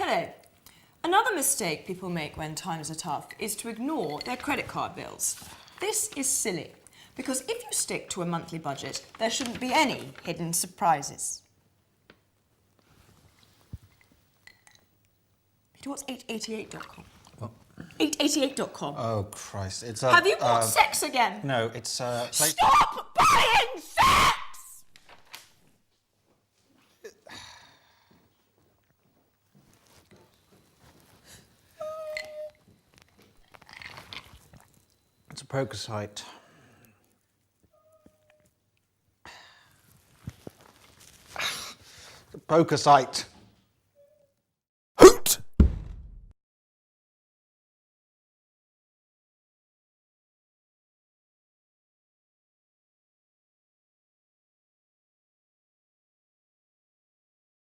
Hello. Another mistake people make when times are tough is to ignore their credit card bills. This is silly, because if you stick to a monthly budget, there shouldn't be any hidden surprises. Peter, what's 888.com? What? 888.com. Oh, Christ. It's a... Have you bought sex again? No, it's a... Stop buying sex! It's a poker site. It's a poker site.